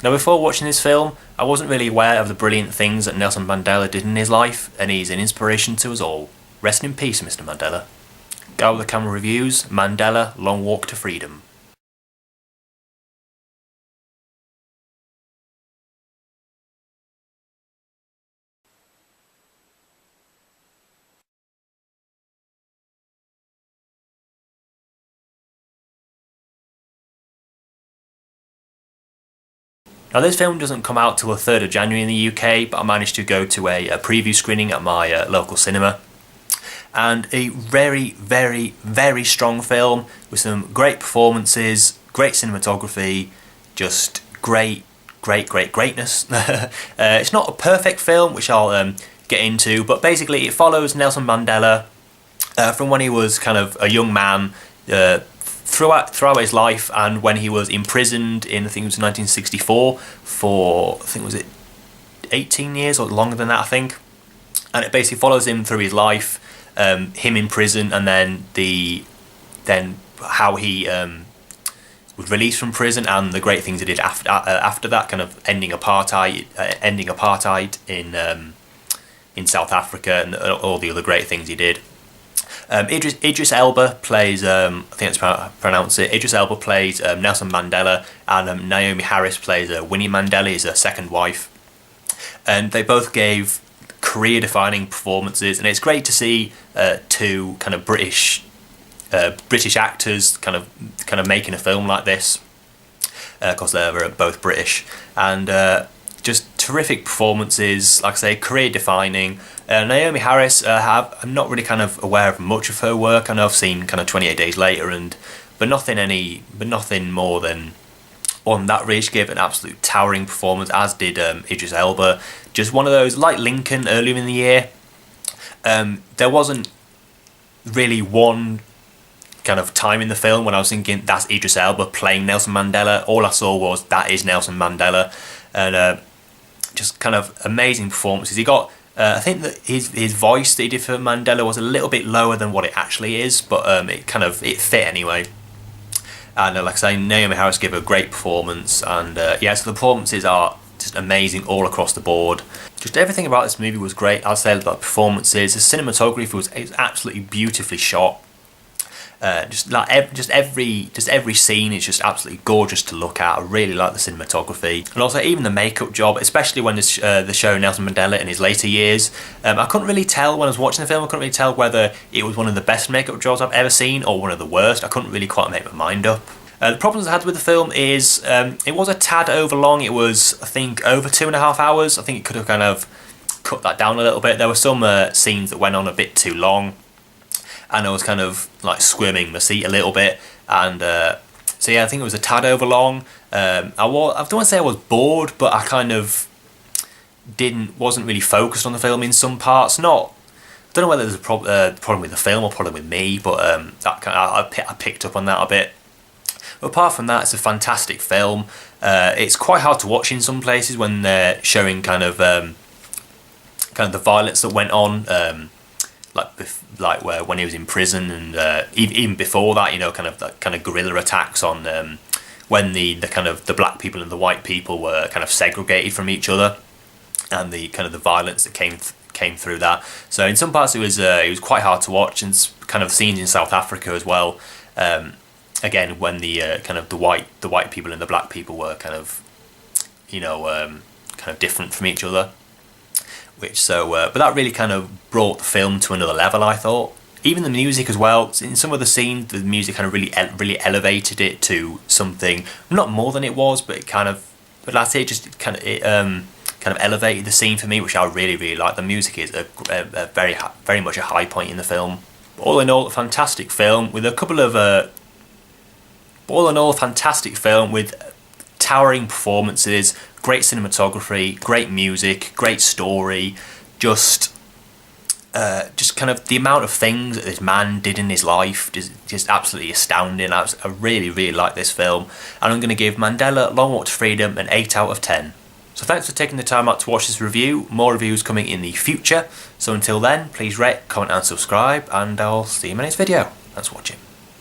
Now, before watching this film, I wasn't really aware of the brilliant things that Nelson Mandela did in his life, and he's an inspiration to us all. Rest in peace, Mr. Mandela. Guy with the Camera Reviews, Mandela, Long Walk to Freedom. Now, this film doesn't come out till the 3rd of January in the UK, but I managed to go to a preview screening at my local cinema. And a very, very, very strong film with some great performances, great cinematography, just greatness. It's not a perfect film, which I'll get into, but basically it follows Nelson Mandela from when he was kind of a young man throughout his life, and when he was imprisoned in, I think it was 1964 for, I think was it 18 years or longer than that, I think. And it basically follows him through his life, him in prison, and then how he was released from prison, and the great things he did after that, kind of ending apartheid in South Africa, and all the other great things he did. Idris Elba plays, I think that's how I pronounce it, Idris Elba plays Nelson Mandela, and Naomi Harris plays Winnie Mandela, his second wife. And they both gave career-defining performances, and it's great to see two kind of British actors kind of making a film like this, because they're both British, and just terrific performances, like I say, career-defining. Naomi Harris, I'm not really kind of aware of much of her work. I know I've seen kind of 28 Days Later, but nothing more than on that really. She gave an absolute towering performance, as did Idris Elba. Just one of those, like Lincoln earlier in the year. There wasn't really one kind of time in the film when I was thinking that's Idris Elba playing Nelson Mandela. All I saw was that is Nelson Mandela, and just kind of amazing performances. He got, I think that his voice that he did for Mandela was a little bit lower than what it actually is, but it fit anyway. And like I say, Naomi Harris gave a great performance, and so the performances are just amazing all across the board. Just everything about this movie was great. I'll say about performances, the cinematography was absolutely beautifully shot. Every scene is just absolutely gorgeous to look at. I really like the cinematography, and also even the makeup job, especially when the show Nelson Mandela in his later years. I couldn't really tell when I was watching the film. I couldn't really tell whether it was one of the best makeup jobs I've ever seen or one of the worst. I couldn't really quite make my mind up. The problems I had with the film is it was a tad over long. It was, I think, over 2.5 hours. I think it could have kind of cut that down a little bit. There were some scenes that went on a bit too long, and I was kind of like squirming my seat a little bit, and I think it was a tad over long. I don't want to say I was bored, but I kind of wasn't really focused on the film in some parts. I don't know whether there's a problem with the film or problem with me, but I picked up on that a bit. But apart from that, it's a fantastic film. It's quite hard to watch in some places when they're showing kind of the violence that went on. Like when he was in prison, and even before that, kind of guerrilla attacks on when the black people and the white people were kind of segregated from each other, and the kind of the violence that came through that. So in some parts it was quite hard to watch, and kind of scenes in South Africa as well. Again, when the kind of the white people and the black people were kind of different from each other. But that really kind of brought the film to another level, I thought. Even the music as well. In some of the scenes, the music kind of really elevated it to something, not more than it was, but like I say, just kind of elevated the scene for me, which I really, really like. The music is a very much a high point in the film. All in all, a fantastic film with towering performances, great cinematography, great music, great story, just kind of the amount of things that this man did in his life, just absolutely astounding. I really, really like this film, and I'm going to give Mandela Long Walk to Freedom an 8 out of 10. So thanks for taking the time out to watch this review. More reviews coming in the future. So until then, please rate, comment and subscribe, and I'll see you in my next video. Thanks for watching.